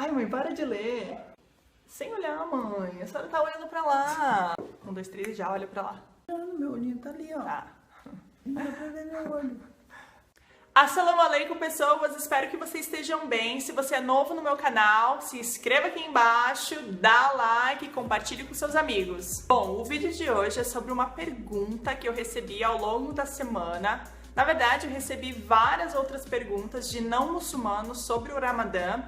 Ai, mãe, para de ler. Sem olhar, mãe. A senhora tá olhando pra lá. 1, 2, 3, já olha pra lá. Meu olhinho tá ali, ó. Tá. Não dá pra ver meu olho. Assalamu alaikum, pessoas, espero que vocês estejam bem. Se você é novo no meu canal, se inscreva aqui embaixo, dá like e compartilhe com seus amigos. Bom, o vídeo de hoje é sobre uma pergunta que eu recebi ao longo da semana. Na verdade, eu recebi várias outras perguntas de não muçulmanos sobre o Ramadã,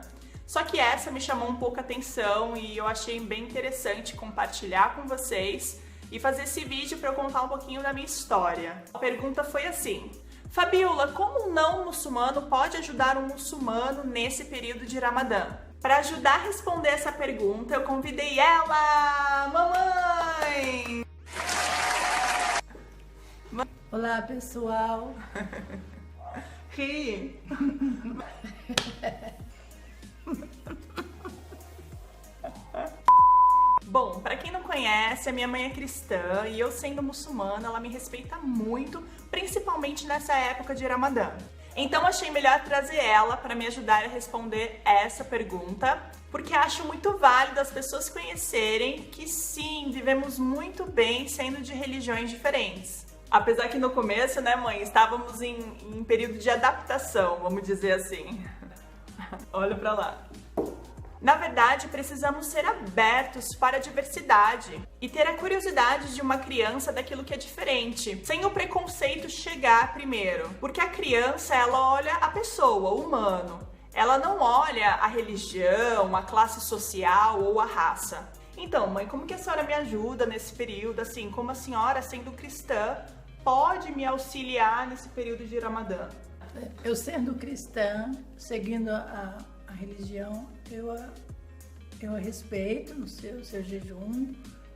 só que essa me chamou um pouco a atenção e eu achei bem interessante compartilhar com vocês e fazer esse vídeo para eu contar um pouquinho da minha história. A pergunta foi assim: Fabiola, como um não muçulmano pode ajudar um muçulmano nesse período de Ramadã? Para ajudar a responder essa pergunta, eu convidei ela, mamãe! Olá, pessoal. Ri! Bom, para quem não conhece, a minha mãe é cristã e eu, sendo muçulmana, ela me respeita muito, principalmente nessa época de Ramadã. Então achei melhor trazer ela para me ajudar a responder essa pergunta, porque acho muito válido as pessoas conhecerem que sim, vivemos muito bem sendo de religiões diferentes. Apesar que no começo, né, mãe, estávamos em período de adaptação, vamos dizer assim. Olha pra lá. Na verdade, precisamos ser abertos para a diversidade e ter a curiosidade de uma criança daquilo que é diferente, sem o preconceito chegar primeiro. Porque a criança, ela olha a pessoa, o humano. Ela não olha a religião, a classe social ou a raça. Então, mãe, como que a senhora me ajuda nesse período? Assim, como a senhora, sendo cristã, pode me auxiliar nesse período de Ramadã? Eu sendo cristã, seguindo a religião, eu a respeito no seu jejum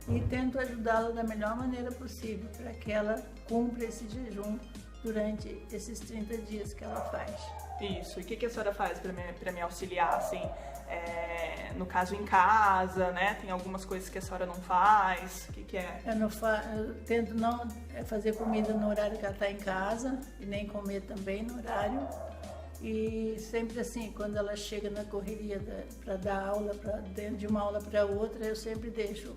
e tento ajudá-la da melhor maneira possível para que ela cumpra esse jejum durante esses 30 dias que ela faz. Isso. E o que a senhora faz para me auxiliar, assim? No caso, em casa, né? Tem algumas coisas que a senhora não faz? O que é? Eu tento não fazer comida no horário que ela está em casa e nem comer também no horário. E sempre assim, quando ela chega na correria para dar aula, dentro de uma aula para outra, eu sempre deixo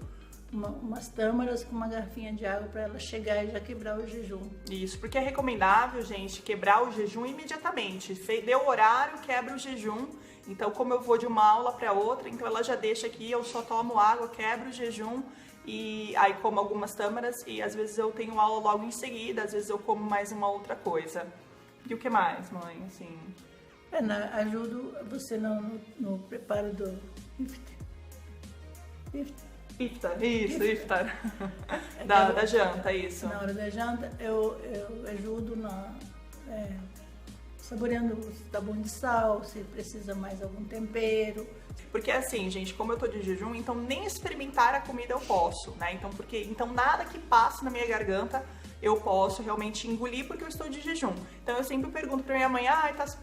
umas tâmaras com uma garrafinha de água para ela chegar e já quebrar o jejum. Isso, porque é recomendável, gente, quebrar o jejum imediatamente. Deu o horário, quebra o jejum. Então, como eu vou de uma aula para outra, então ela já deixa aqui, eu só tomo água, quebro o jejum e aí como algumas tâmaras e às vezes eu tenho aula logo em seguida, às vezes eu como mais uma outra coisa. E o que mais, mãe? Assim... Ajudo você no preparo do Iftar, isso, iftar. Da janta, isso. Na hora da janta, eu ajudo saboreando se tá bom de sal, se precisa mais algum tempero. Porque assim, gente, como eu tô de jejum, então nem experimentar a comida eu posso, né? Então nada que passe na minha garganta eu posso realmente engolir porque eu estou de jejum. Então eu sempre pergunto pra minha mãe,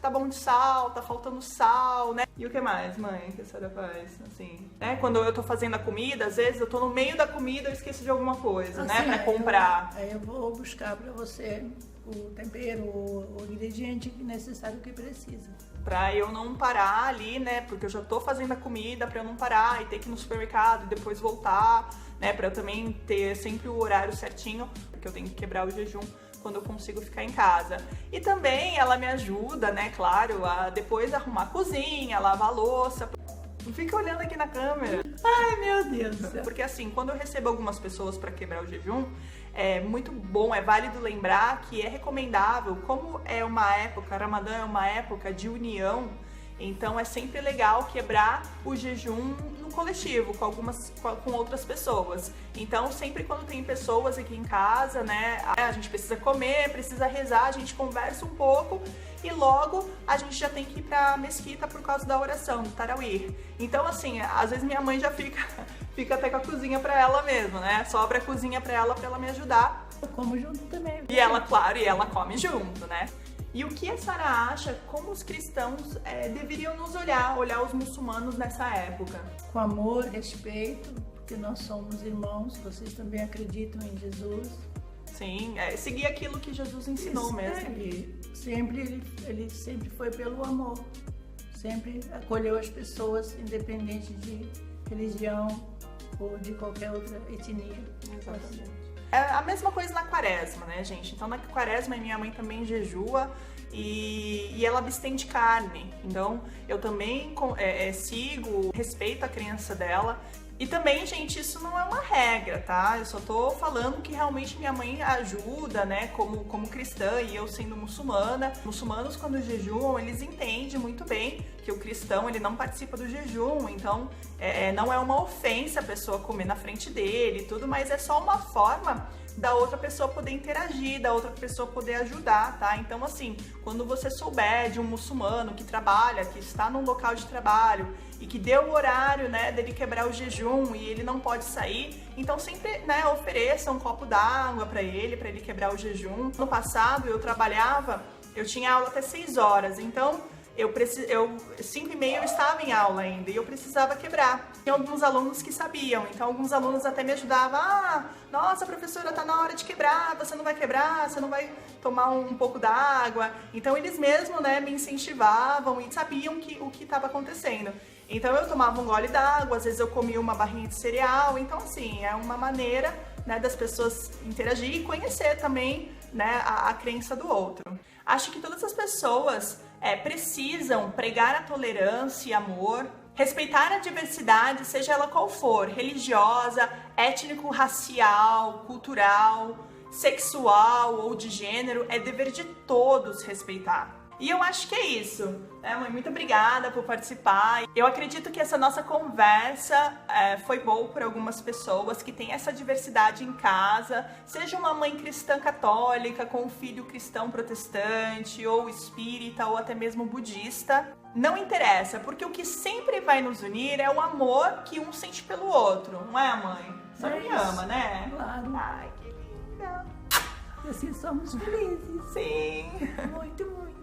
tá bom de sal, tá faltando sal, né? E o que mais, mãe, que a senhora faz? Assim, né? Quando eu tô fazendo a comida, às vezes eu tô no meio da comida e eu esqueço de alguma coisa, né? Pra comprar. Aí eu vou buscar pra você o tempero, o ingrediente necessário que precisa. Pra eu não parar ali, né? Porque eu já tô fazendo a comida, pra eu não parar e ter que ir no supermercado e depois voltar, né? Pra eu também ter sempre o horário certinho, porque eu tenho que quebrar o jejum quando eu consigo ficar em casa. E também ela me ajuda, né? Claro, a depois arrumar a cozinha, lavar a louça. Não fica olhando aqui na câmera. Ai, meu Deus do céu. Porque assim, quando eu recebo algumas pessoas pra quebrar o jejum, é muito bom, é válido lembrar que é recomendável, como é uma época, Ramadã é uma época de união, então é sempre legal quebrar o jejum no coletivo, com outras pessoas. Então sempre quando tem pessoas aqui em casa, né, a gente precisa comer, precisa rezar, a gente conversa um pouco e logo a gente já tem que ir pra mesquita por causa da oração, do Tarawih. Então assim, às vezes minha mãe já fica até com a cozinha pra ela mesmo, né? Sobra a cozinha pra ela me ajudar. Eu como junto também. E ela, claro, ela come junto, né? E o que a senhora acha, como os cristãos deveriam nos olhar os muçulmanos nessa época? Com amor, respeito, porque nós somos irmãos, vocês também acreditam em Jesus. Sim, seguir aquilo que Jesus ensinou mesmo. Ele sempre foi pelo amor. sempre acolheu as pessoas, independente de religião ou de qualquer outra etnia. Exatamente. É a mesma coisa na quaresma, né, gente? Então, na quaresma, minha mãe também jejua e ela abstém de carne. Então, eu também sigo, respeito a crença dela. E também, gente, isso não é uma regra, tá? Eu só tô falando que realmente minha mãe ajuda, né, como cristã, e eu sendo muçulmana. Muçulmanos, quando jejuam, eles entendem muito bem que o cristão, ele não participa do jejum, então não é uma ofensa a pessoa comer na frente dele e tudo, mas é só uma forma da outra pessoa poder interagir, da outra pessoa poder ajudar, tá? Então, assim, quando você souber de um muçulmano que trabalha, que está num local de trabalho e que deu o horário, né, dele quebrar o jejum e ele não pode sair, então sempre, né, ofereça um copo d'água para ele quebrar o jejum. No passado, eu tinha aula até 6 horas, então eu 5h30 eu estava em aula ainda e eu precisava quebrar. Tinha alguns alunos que sabiam, então alguns alunos até me ajudavam. Nossa, professora, tá na hora de quebrar, você não vai quebrar, você não vai tomar um pouco d'água. Então eles mesmos, né, me incentivavam e sabiam o que estava acontecendo. Então eu tomava um gole d'água, às vezes eu comia uma barrinha de cereal. Então, assim, é uma maneira, né, das pessoas interagir e conhecer também, né, a crença do outro. Acho que todas as pessoas precisam pregar a tolerância e amor, respeitar a diversidade, seja ela qual for, religiosa, étnico-racial, cultural, sexual ou de gênero, é dever de todos respeitar. E eu acho que é isso, né, mãe? Muito obrigada por participar. Eu acredito que essa nossa conversa foi boa para algumas pessoas que têm essa diversidade em casa, seja uma mãe cristã católica com um filho cristão protestante, ou espírita, ou até mesmo budista. Não interessa, porque o que sempre vai nos unir é o amor que um sente pelo outro, não é, mãe? Você me ama, né? Claro. Ai, que linda. E assim somos felizes. Sim. Muito, muito.